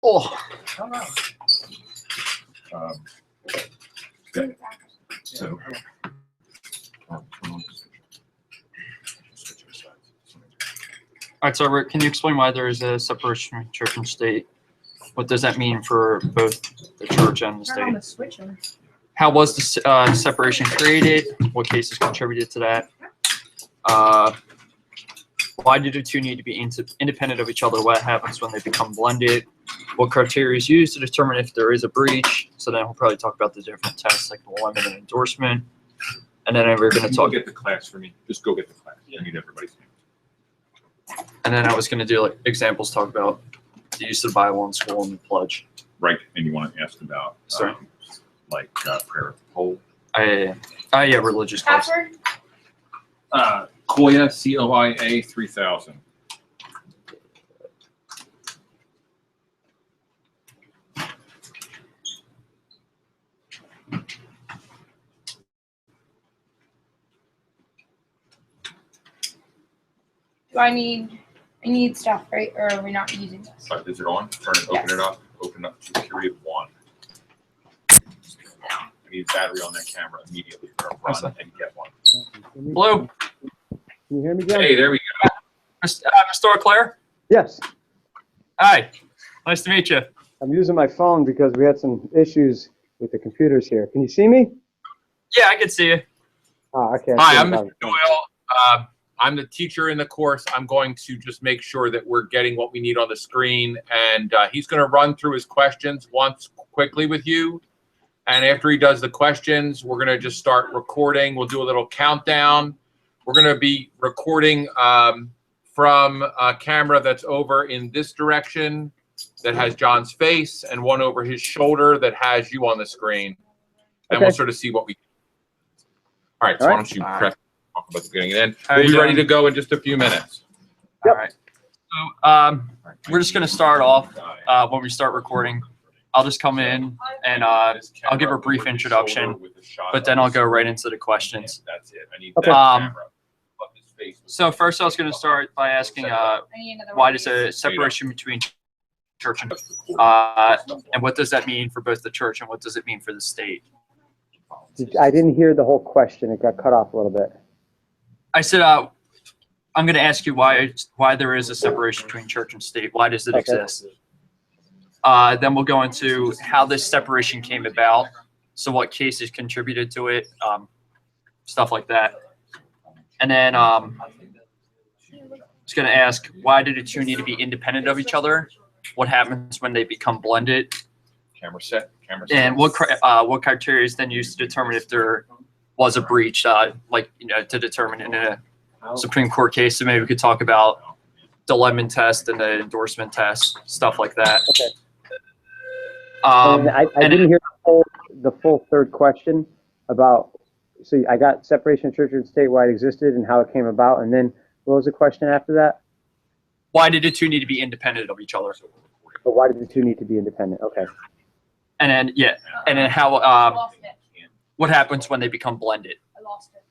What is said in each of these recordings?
Oh, Okay. So, all right. So, Rick, can you explain why there is a separation between church and state? What does that mean for both the church and the state? How was the separation created? What cases contributed to that? Why do the two need to be independent of each other? What happens when they become blended? What criteria is used to determine if there is a breach? So then we'll probably talk about the different tests like the alignment and endorsement. And then we're going to talk. Get the class for me. Just go get the class. I need everybody's name. And then I was going to do like examples, talk about the use of the Bible in school and the pledge. Right. And you want to ask about prayer of the poll. Yeah, religious class. Koya, COIA 3000. I need stuff, right? Or are we not using this? Is it on? Turn it, Yes. open it up. Open up to period 1. I need battery on that camera immediately. Run and get one. Hello. Can you hear me, John? Hey, there we go. Mr. Claire. Yes. Hi. Nice to meet you. I'm using my phone because we had some issues with the computers here. Can you see me? Yeah, I can see you. Oh, okay. Hi, I'm Mr. Doyle. I'm the teacher in the course. I'm going to just make sure that we're getting what we need on the screen, and he's going to run through his questions once quickly with you. And after he does the questions, we're going to just start recording. We'll do a little countdown. We're going to be recording from a camera that's over in this direction that has John's face, and one over his shoulder that has you on the screen. And we'll sort of see what we. All right. So why don't you press talk about the beginning, and then we'll be ready to go in just a few minutes. All right. So we're just going to start off when we start recording. I'll just come in and I'll give a brief introduction, but then I'll go right into the questions. That's it. I need So first I was going to start by asking why there's a separation between church and what does that mean for both the church and what does it mean for the state? I didn't hear the whole question. It got cut off a little bit. I said I'm going to ask you why there is a separation between church and state. Why does it exist? Then we'll go into how this separation came about. So what cases contributed to it, stuff like that. And then I was going to ask, why do the two need to be independent of each other? What happens when they become blended? Camera set. And what criteria is then used to determine if there was a breach, to determine in a Supreme Court case? So maybe we could talk about the Lemon test and the endorsement test, stuff like that. Okay. I didn't hear the full third question about. So I got separation of church and state, why it existed, and how it came about, and then what was the question after that? Why did the two need to be independent of each other? But why did the two need to be independent? Okay. And then how what happens when they become blended? I lost it.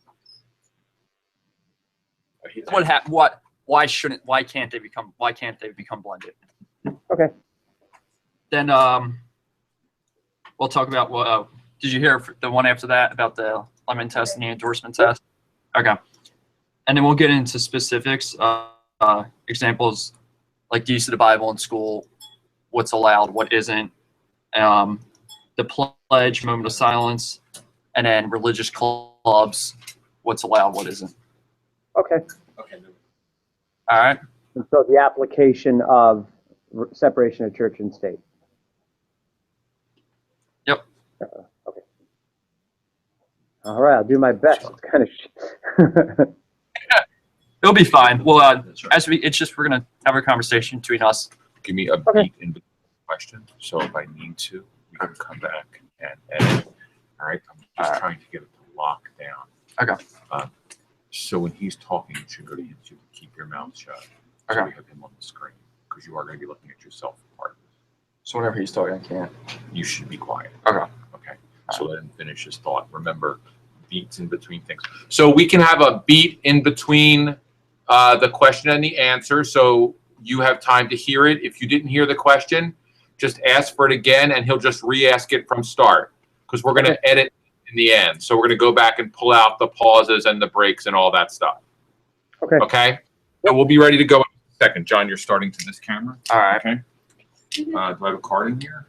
Why can't they become blended? Okay. Then we'll talk about did you hear the one after that about the Lemon test and the endorsement test? Okay. And then we'll get into specifics, examples like the use of the Bible in school, what's allowed, what isn't, the pledge, moment of silence, and then religious clubs, what's allowed, what isn't. Okay. All right. And so the application of separation of church and state. Yep. Okay. All right, I'll do my best. It's kind of. It'll be fine. Well, we're gonna have a conversation between us. Give me a beat in the question, so if I need to, we can come back and edit. All right, I'm just trying to get it to lock down. Okay. So when he's talking, you should go to YouTube and keep your mouth shut. So we have him on the screen, because you are going to be looking at yourself for part of this. So whenever he's talking, I can't. You should be quiet. Okay. Okay. So let him finish his thought. Remember, beats in between things. So we can have a beat in between the question and the answer, so you have time to hear it. If you didn't hear the question, just ask for it again, and he'll just re-ask it from start, because we're going to edit in the end. So we're going to go back and pull out the pauses and the breaks and all that stuff. Okay. Okay? So we'll be ready to go in a second. John, you're starting to this camera. All right. Okay. Do I have a card in here?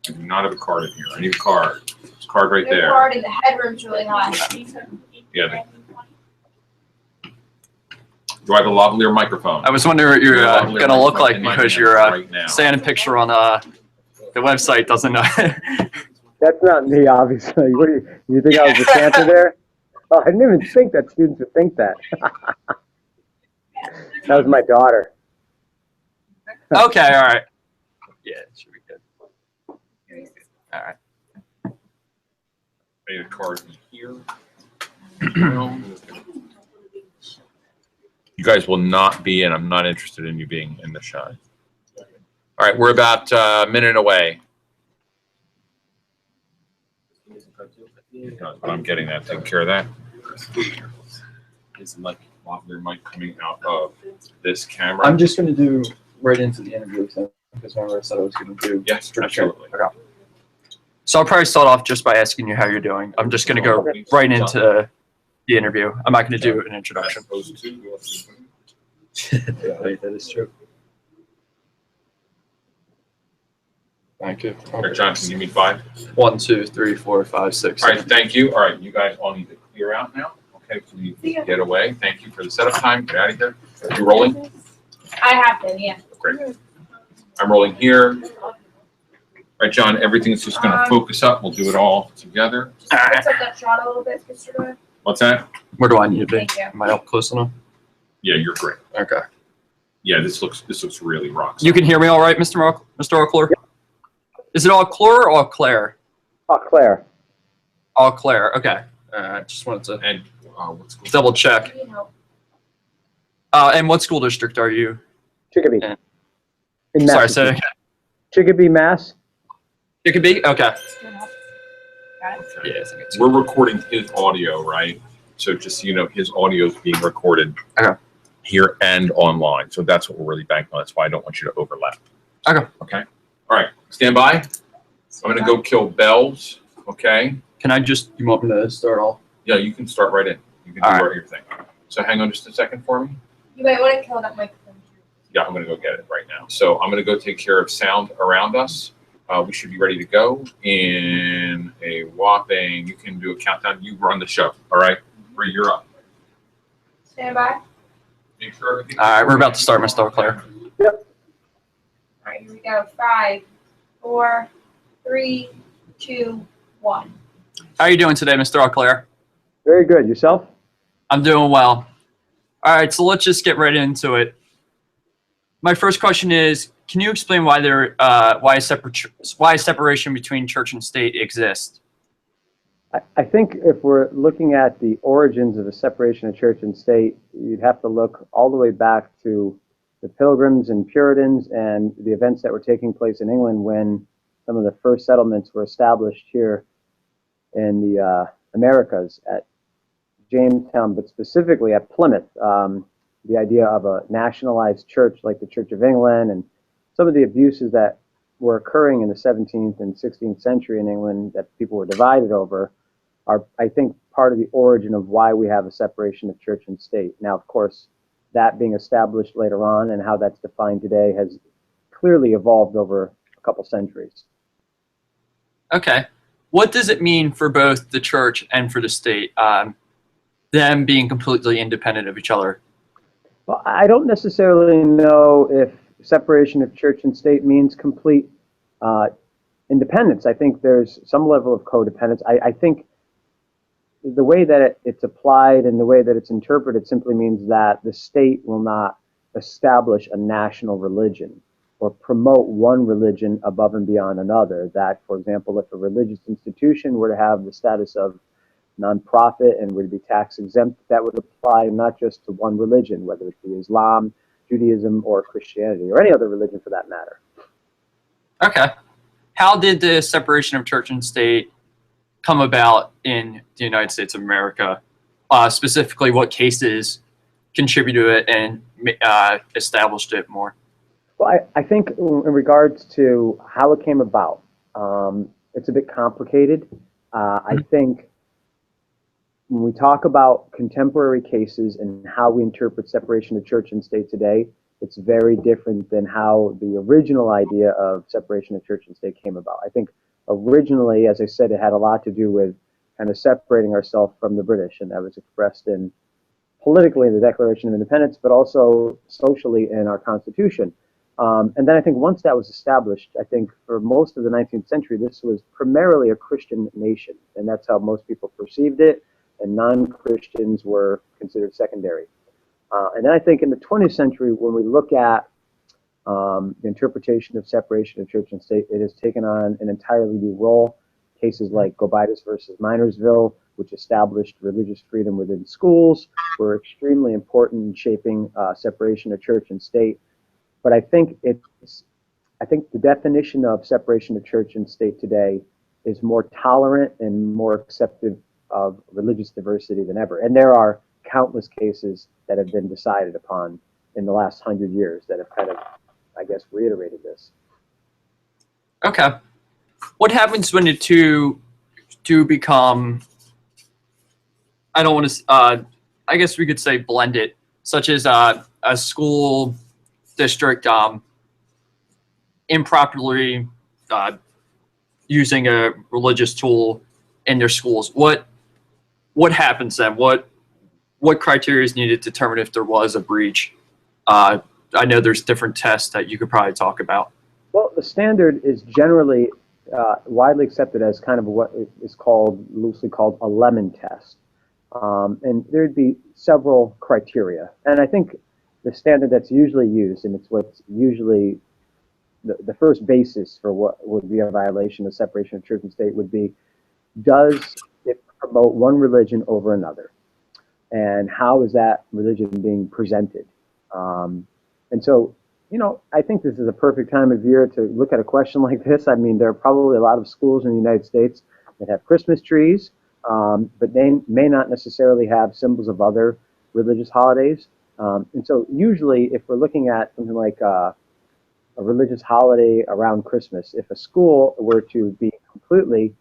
I do not have a card in here. I need a card. There's a card right Your there. card in the headroom's really high. Yeah. Do I have a lavalier microphone? I was wondering what you're I have a lavalier going to look microphone like in my because hand your right now. standing picture on the website doesn't know. That's not me, obviously. What do you think I was a Santa there? Oh, I didn't even think that students would think that. That was my daughter. Okay, all right. Yeah, it should be good. All right. I need a card in here. You guys will not be in. I'm not interested in you being in the shot. All right, we're about a minute away. But I'm getting that, taking care of that. Is like lavalier mic coming out of this camera? I'm just going to do right into the interview because remember I said I was going to do. Yes, absolutely. Okay. So I'll probably start off just by asking you how you're doing. I'm just going to go right into the interview. I'm not going to do an introduction. That is true. Thank you. All right, John, can you give me 5? 1, 2, 3, 4, 5, 6. All right, thank you. All right, you guys all need to clear out now. Okay, please get away. Thank you for the setup time. Get out of here. Are you rolling? I have been, yeah. Great. I'm rolling here. All right, John, everything's just going to focus up. We'll do it all together. Let's up that shot a little bit, Mr. Doyle. What's that? Where do I need to be? Thank you. Am I up close enough? Yeah, you're great. Okay. Yeah, this looks really rock solid. You can hear me all right, Mr. Auclair? Is it Auclair or Auclair? Claire. Auclair. Okay. Just wanted to And what's going double check. You know, And what school district are you? Chicopee. Yeah. In Sorry, say it Massachusetts. again. Chicopee, Mass. It could be? Okay. got it. Okay. Yeah, I think it's We're recording his audio, right? So just so you know, his audio is being recorded Okay. here and online. So that's what we're really banking on. That's why I don't want you to overlap. Okay. Okay. All right. Stand by. I'm going to go kill bells. Okay. Can I just, you want me to start all? Yeah, you can start right in. You can do All right. right your thing. So hang on just a second for me. You might want to kill that microphone. Yeah, I'm going to go get it right now. So I'm going to go take care of sound around us. We should be ready to go in a whopping, you can do a countdown. You run the show. All right. Bree, you're up. Stand by. Make sure everything. All right, we're about to start, Mr. Auclair. All right, here we go. 5, 4, 3, 2, 1. How are you doing today, Mr. Auclair? Very good. Yourself? I'm doing well. All right, so let's just get right into it. My first question is, can you explain why why a separation between church and state exists? I think if we're looking at the origins of the separation of church and state, you'd have to look all the way back to the Pilgrims and Puritans and the events that were taking place in England when some of the first settlements were established here in the Americas at Jamestown, but specifically at Plymouth. The idea of a nationalized church like the Church of England and some of the abuses that were occurring in the 17th and 16th century in England that people were divided over are, I think, part of the origin of why we have a separation of church and state. Now, of course, that being established later on and how that's defined today has clearly evolved over a couple centuries. Okay. What does it mean for both the church and for the state, them being completely independent of each other? Well, I don't necessarily know if separation of church and state means complete independence. I think there's some level of codependence. I think the way that it's applied and the way that it's interpreted simply means that the state will not establish a national religion or promote one religion above and beyond another. That, for example, if a religious institution were to have the status of nonprofit and were to be tax exempt, that would apply not just to one religion, whether it be Islam, Judaism, or Christianity, or any other religion for that matter. Okay. How did the separation of church and state come about in the United States of America? Specifically, what cases contributed to it and established it more? Well, I think in regards to how it came about, it's a bit complicated. I think when we talk about contemporary cases and how we interpret separation of church and state today, it's very different than how the original idea of separation of church and state came about. I think originally, as I said, it had a lot to do with kind of separating ourselves from the British, and that was expressed in politically in the Declaration of Independence, but also socially in our Constitution. And then I think once that was established, I think for most of the 19th century, this was primarily a Christian nation, and that's how most people perceived it, and non-Christians were considered secondary. And then I think in the 20th century, when we look at the interpretation of separation of church and state, it has taken on an entirely new role. Cases like Gobitis versus Minersville, which established religious freedom within schools, were extremely important in shaping separation of church and state. But I think the definition of separation of church and state today is more tolerant and more acceptive of religious diversity than ever. And there are countless cases that have been decided upon in the last 100 years that have kind of, I guess, reiterated this. Okay. What happens when the two do become, I don't want to, I guess we could say blended, such as a school district improperly using a religious tool in their schools? What happens then? What criteria is needed to determine if there was a breach? I know there's different tests that you could probably talk about. Well, the standard is generally widely accepted as kind of what is called, loosely called, a Lemon test. And there'd be several criteria. And I think the standard that's usually used, and it's what's usually the first basis for what would be a violation of separation of church and state, would be, does it promote one religion over another? And how is that religion being presented? And so, you know, I think this is a perfect time of year to look at a question like this. I mean, there are probably a lot of schools in the United States that have Christmas trees, but they may not necessarily have symbols of other religious holidays. And so usually if we're looking at something like a religious holiday around Christmas, if a school were to be completely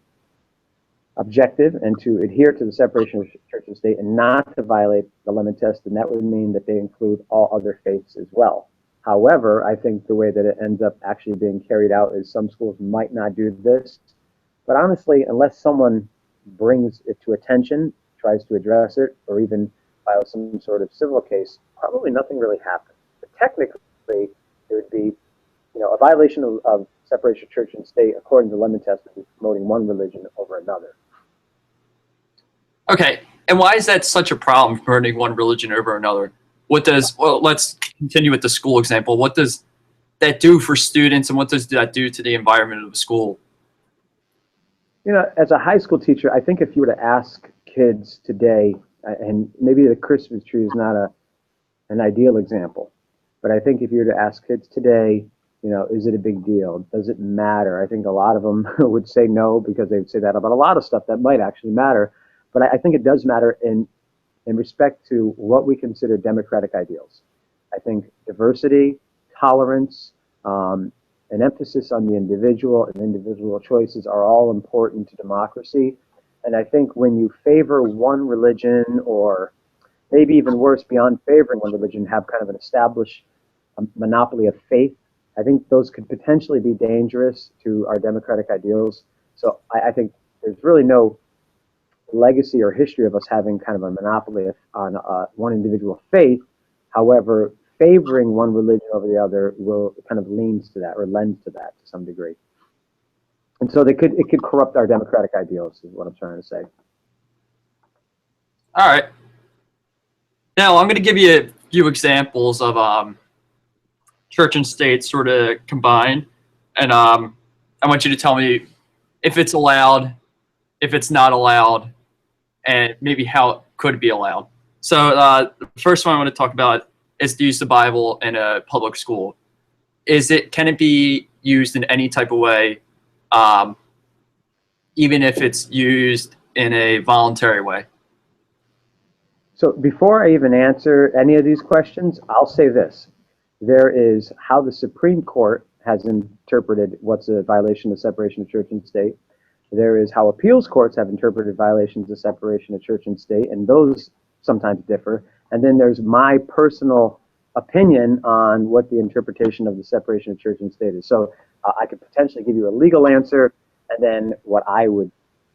objective and to adhere to the separation of church and state and not to violate the Lemon test, then that would mean that they include all other faiths as well. However, I think the way that it ends up actually being carried out is some schools might not do this. But honestly, unless someone brings it to attention, tries to address it, or even file some sort of civil case, probably nothing really happens. But technically, it would be, you know, a violation of separation of church and state, according to the Lemon test, would be promoting one religion over another. Okay, and why is that such a problem, promoting one religion over another? Well, let's continue with the school example. What does that do for students, and what does that do to the environment of the school? You know, as a high school teacher, I think if you were to ask kids today, and maybe the Christmas tree is not an ideal example, but I think if you were to ask kids today, you know, is it a big deal? Does it matter? I think a lot of them would say no, because they would say that about a lot of stuff that might actually matter. But I think it does matter in respect to what we consider democratic ideals. I think diversity, tolerance, an emphasis on the individual and individual choices are all important to democracy. And I think when you favor one religion, or maybe even worse, beyond favoring one religion, have kind of an established monopoly of faith, I think those could potentially be dangerous to our democratic ideals. So I think there's really no legacy or history of us having kind of a monopoly on one individual faith. However, favoring one religion over the other will kind of leans to that, or lends to that to some degree. And so it could corrupt our democratic ideals, is what I'm trying to say. All right. Now I'm going to give you a few examples of church and state sort of combined, and I want you to tell me if it's allowed, if it's not allowed, and maybe how it could be allowed. So the first one I want to talk about is the use of the Bible in a public school. Can it be used in any type of way, even if it's used in a voluntary way? So before I even answer any of these questions, I'll say this. There is how the Supreme Court has interpreted what's a violation of separation of church and state. There is how appeals courts have interpreted violations of separation of church and state, and those sometimes differ. And then there's my personal opinion on what the interpretation of the separation of church and state is. So I could potentially give you a legal answer, and then what I would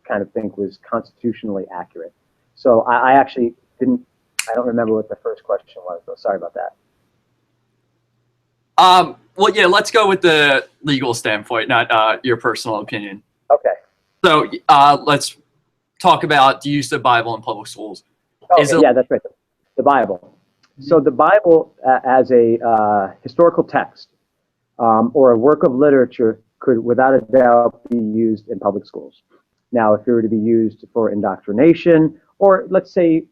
kind of think was constitutionally accurate. So I actually didn't, I don't remember what the first question was, though. Sorry about that. Well, yeah, let's go with the legal standpoint, not your personal opinion. Okay. So let's talk about the use of the Bible in public schools. Okay, yeah, that's right. The Bible. So the Bible as a historical text or a work of literature could without a doubt be used in public schools. Now, if it were to be used for indoctrination, or let's say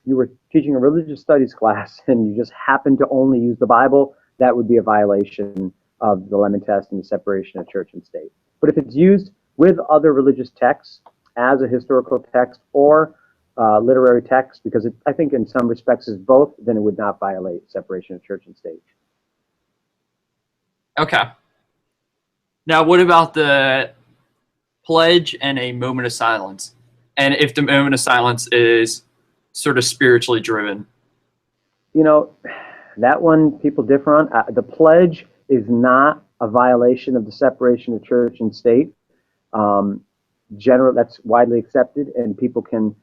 you were teaching a religious studies class and you just happened to only use the Bible, that would be a violation of the Lemon Test and the separation of church and state. But if it's used with other religious texts as a historical text or literary text, because I think in some respects is both, then it would not violate separation of church and state. Okay. Now, what about the pledge and a moment of silence? And if the moment of silence is sort of spiritually driven? You know, that one people differ on. The pledge is not a violation of the separation of church and state. That's widely accepted, and people can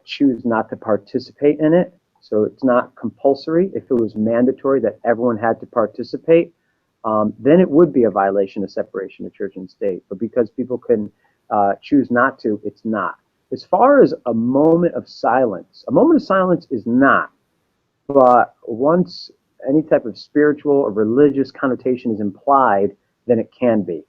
choose not to participate in it. So it's not compulsory. If it was mandatory that everyone had to participate, then it would be a violation of separation of church and state. But because people can choose not to, it's not. As far as a moment of silence is not. But once any type of spiritual or religious connotation is implied, then it can be.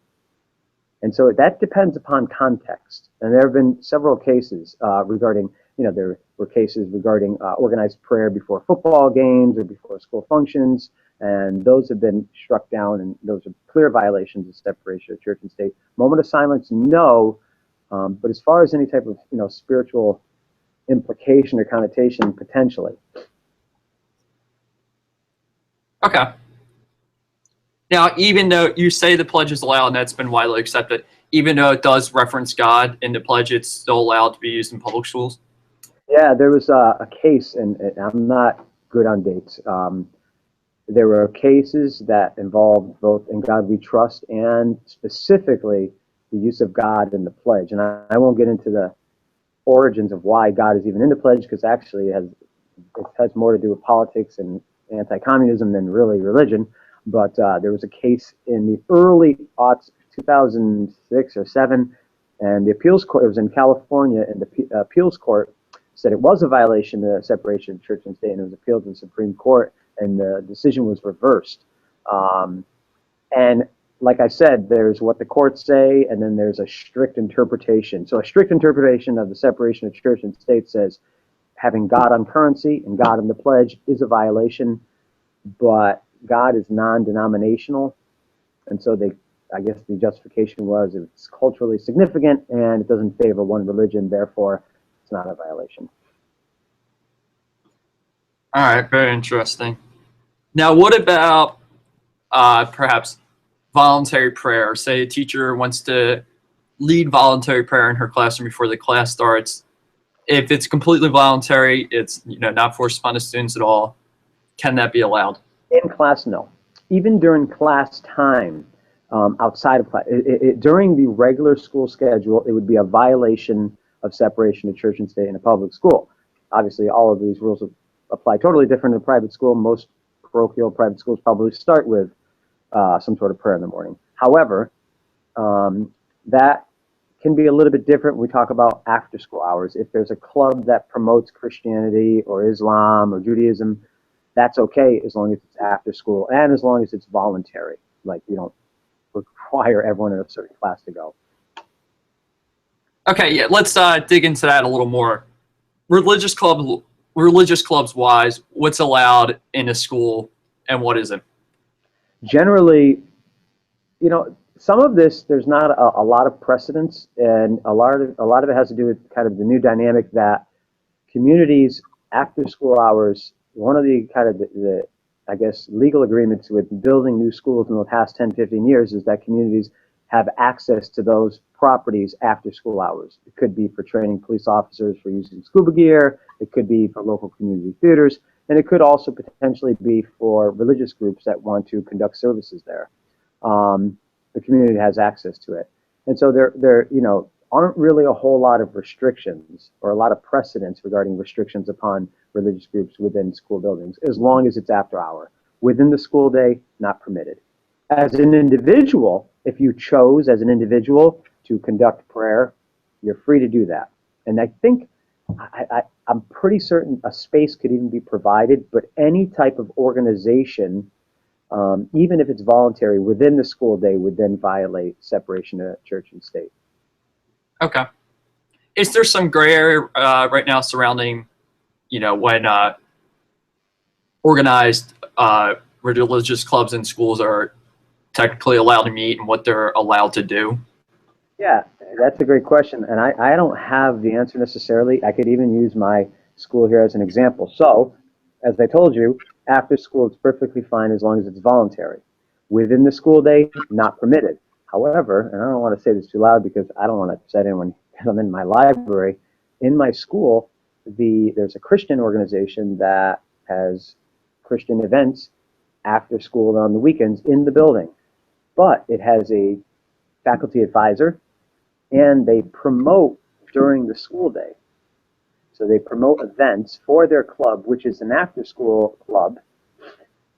And so that depends upon context. And there have been several cases regarding, there were cases regarding organized prayer before football games or before school functions, and those have been struck down, and those are clear violations of separation of church and state. Moment of silence, no. But as far as any type of, spiritual implication or connotation, potentially. Okay. Now, even though you say the pledge is allowed and that's been widely accepted, even though it does reference God in the pledge, it's still allowed to be used in public schools? Yeah, there was a case, and I'm not good on dates. There were cases that involved both "In God We Trust" and specifically the use of God in the pledge. And I won't get into the origins of why God is even in the pledge, because actually it has more to do with politics and anti-communism than really religion. But there was a case in the early aughts, 2006 or 7, and the appeals court, it was in California, and the appeals court said it was a violation of the separation of church and state, and it was appealed to the Supreme Court, and the decision was reversed. And like I said, there's what the courts say, and then there's a strict interpretation. So a strict interpretation of the separation of church and state says having God on currency and God in the pledge is a violation, but God is non-denominational, and so I guess the justification was it's culturally significant and it doesn't favor one religion, therefore it's not a violation. All right, very interesting. Now, what about perhaps voluntary prayer? Say a teacher wants to lead voluntary prayer in her classroom before the class starts. If it's completely voluntary, it's not forced upon the students at all. Can that be allowed? In class, no. Even during class time, outside of class, during the regular school schedule, it would be a violation of separation of church and state in a public school. Obviously, all of these rules apply totally different in a private school. Most parochial private schools probably start with some sort of prayer in the morning. However, that can be a little bit different when we talk about after school hours. If there's a club that promotes Christianity or Islam or Judaism, that's okay as long as it's after school and as long as it's voluntary. Like, you don't require everyone in a certain class to go. Okay, yeah, let's dig into that a little more. Religious clubs wise, what's allowed in a school and what isn't? Generally, some of this, there's not a lot of precedence, and a lot of it has to do with kind of the new dynamic that communities after school hours, one of the kind of the I guess, legal agreements with building new schools in the past 10, 15 years is that communities have access to those properties after school hours. It could be for training police officers for using scuba gear. It could be for local community theaters. And it could also potentially be for religious groups that want to conduct services there. The community has access to it. And so there aren't really a whole lot of restrictions or a lot of precedents regarding restrictions upon religious groups within school buildings, as long as it's after hour. Within the school day, not permitted. As an individual, if you chose as an individual to conduct prayer, you're free to do that. And I think, I'm pretty certain a space could even be provided, but any type of organization, even if it's voluntary, within the school day would then violate separation of church and state. Okay. Is there some gray area right now surrounding, when organized religious clubs and schools are technically allowed to meet and what they're allowed to do? Yeah, that's a great question. And I don't have the answer necessarily. I could even use my school here as an example. So, as I told you, after school, it's perfectly fine as long as it's voluntary. Within the school day, not permitted. However, and I don't want to say this too loud because I don't want to upset anyone because I'm in my library. In my school, there's a Christian organization that has Christian events after school and on the weekends in the building. But it has a faculty advisor, and they promote during the school day. So they promote events for their club, which is an after-school club,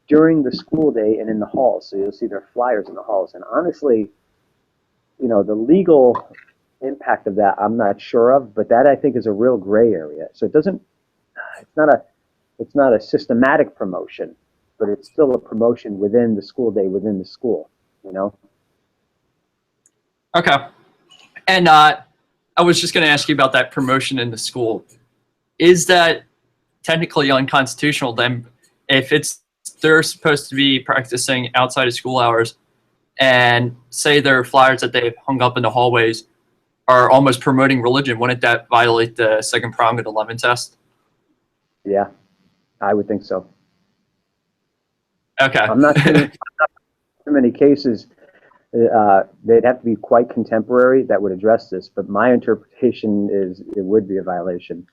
during the school day and in the halls. So you'll see their flyers in the halls. And honestly, the legal impact of that, I'm not sure of, but that I think is a real gray area. So it's not a systematic promotion, but it's still a promotion within the school day, within the school, Okay. And I was just going to ask you about that promotion in the school. Is that technically unconstitutional then if they're supposed to be practicing outside of school hours and say their flyers that they've hung up in the hallways are almost promoting religion? Wouldn't that violate the second prong of the Lemon test? Yeah, I would think so. Okay. I'm not sure too many cases. They'd have to be quite contemporary that would address this, but my interpretation is it would be a violation.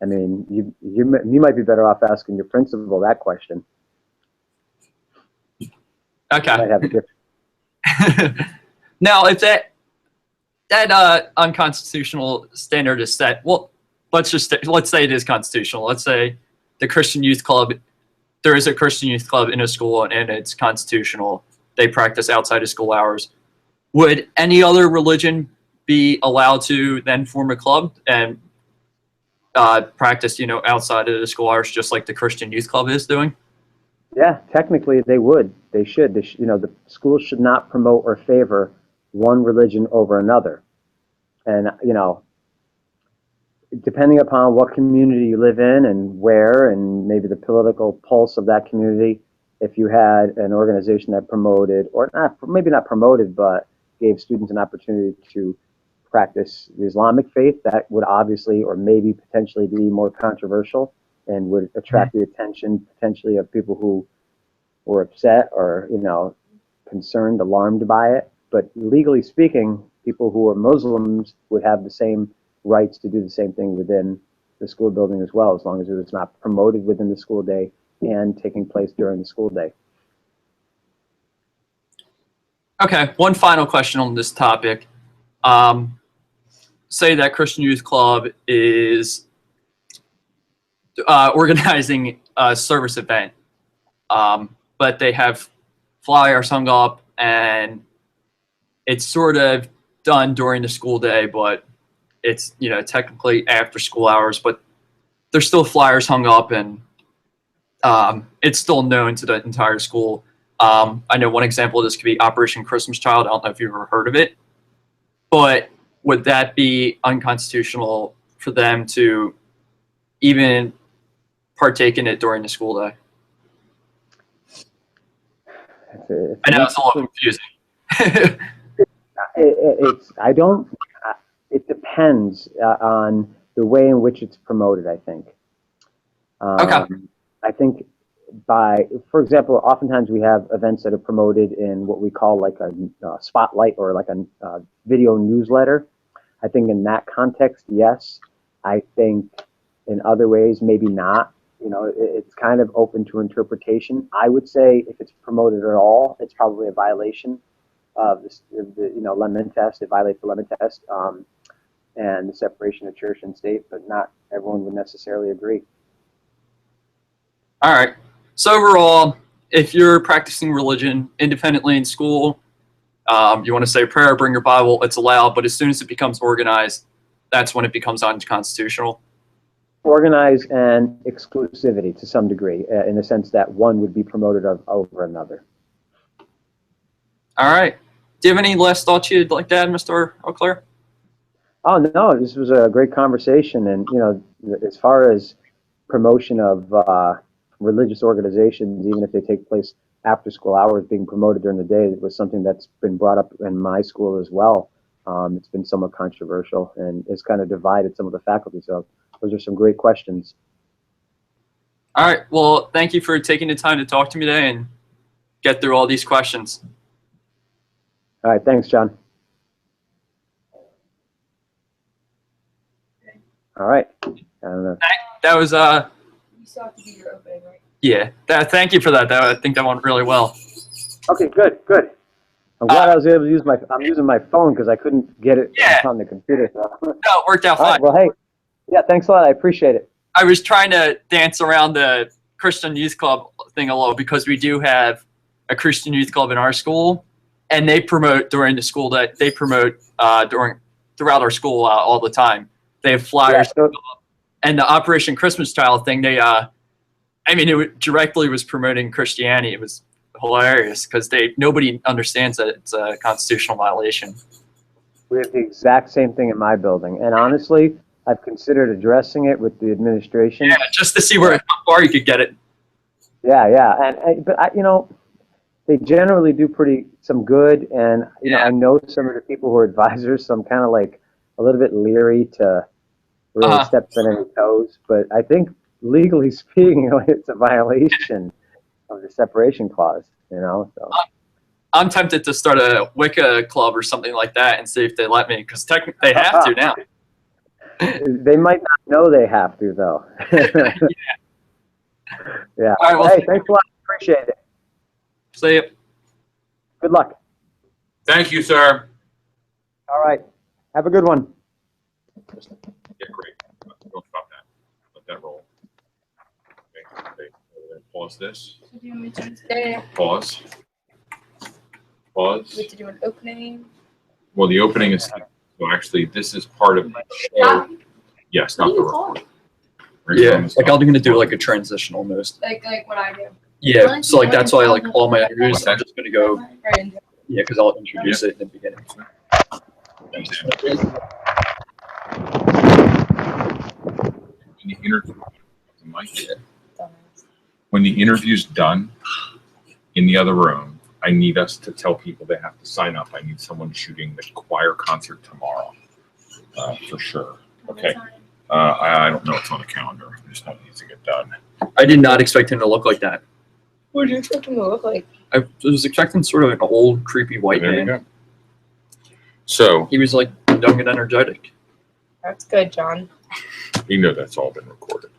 I mean, you might be better off asking your principal that question. Okay. You might have a different. Now, if that unconstitutional standard is set, well, let's say it is constitutional. Let's say the Christian Youth Club, there is a Christian Youth Club in a school and it's constitutional. They practice outside of school hours. Would any other religion be allowed to then form a club and practice, outside of the school hours, just like the Christian Youth Club is doing? Yeah, technically they would. They should. The schools should not promote or favor one religion over another. And, depending upon what community you live in and where and maybe the political pulse of that community, if you had an organization that promoted, or maybe not promoted, but gave students an opportunity to practice the Islamic faith, that would obviously or maybe potentially be more controversial and would attract the attention potentially of people who were upset or, concerned, alarmed by it. But legally speaking, people who are Muslims would have the same rights to do the same thing within the school building as well, as long as it was not promoted within the school day and taking place during the school day. Okay, one final question on this topic. Say that Christian Youth Club is organizing a service event, but they have flyers hung up and it's sort of done during the school day, but it's, technically after school hours, but there's still flyers hung up and it's still known to the entire school. I know one example of this could be Operation Christmas Child. I don't know if you've ever heard of it, but would that be unconstitutional for them to even partake in it during the school day? I know it's a little confusing. It depends on the way in which it's promoted, I think. Okay. I think for example, oftentimes we have events that are promoted in what we call like a spotlight or like a video newsletter. I think in that context, yes. I think in other ways, maybe not. You know, it's kind of open to interpretation. I would say if it's promoted at all, it's probably a violation of the Lemon Test. It violates the Lemon Test and the separation of church and state, but not everyone would necessarily agree. All right. So overall, if you're practicing religion independently in school, you want to say a prayer, bring your Bible, it's allowed. But as soon as it becomes organized, that's when it becomes unconstitutional. Organized and exclusivity to some degree, in the sense that one would be promoted over another. All right. Do you have any last thoughts you'd like to add, Mr. Eau Claire? Oh, no, this was a great conversation. And, you know, as far as promotion of religious organizations, even if they take place after school hours, being promoted during the day, it was something that's been brought up in my school as well. It's been somewhat controversial and has kind of divided some of the faculty. So those are some great questions. All right. Well, thank you for taking the time to talk to me today and get through all these questions. All right. Thanks, John. All right. I don't know. That was, You still have to do your opening, right? yeah. Thank you for that. I think that went really well. Okay, good, good. I'm glad I was able to use I'm using my phone because I couldn't get it Yeah. on the computer. So. No, it worked out All fine. right, well, hey, yeah, thanks a lot. I appreciate it. I was trying to dance around the Christian Youth Club thing a little because we do have a Christian Youth Club in our school, and they promote during the school that they promote throughout our school all the time. They have flyers, Yeah, so- and the Operation Christmas Child thing. It directly was promoting Christianity. It was hilarious because nobody understands that it's a constitutional violation. We have the exact same thing in my building, and honestly, I've considered addressing it with the administration. Yeah, just to see how far you could get it. Yeah, but they generally do some good, and I know some of the people who are advisors, so I'm kind of like a little bit leery to really step on any toes. But I think legally speaking, it's a violation of the separation clause. So. I'm tempted to start a Wicca club or something like that and see if they let me, because technically they have to now. They might not know they have to, though. Yeah. All right, well, hey, thanks a lot. Appreciate it. See you. Good luck. Thank you, sir. All right. Have a good one. Yeah, great. Don't stop that. Let that roll. Okay. Pause this. So do you want me to stay? Pause. Pause. We have to do an opening. Well, the opening is, so actually, this is part of the show. Yes, not the recording. Yeah, like I'm gonna do like a transitional most. Like what I do. Yeah, so like that's why like all my interviews, I'm just gonna go. Right into it. Yeah, because I'll introduce it in the beginning. When the interview, when the interview's done in the other room, I need us to tell people they have to sign up. I need someone shooting the choir concert tomorrow, for sure. Okay. I don't know what's on the calendar. I just know it needs to get done. I did not expect him to look like that. What did you expect him to look like? I was expecting sort of an old, creepy white There you man. go. So, He was like young and energetic. That's good, John. you know that's all been recorded.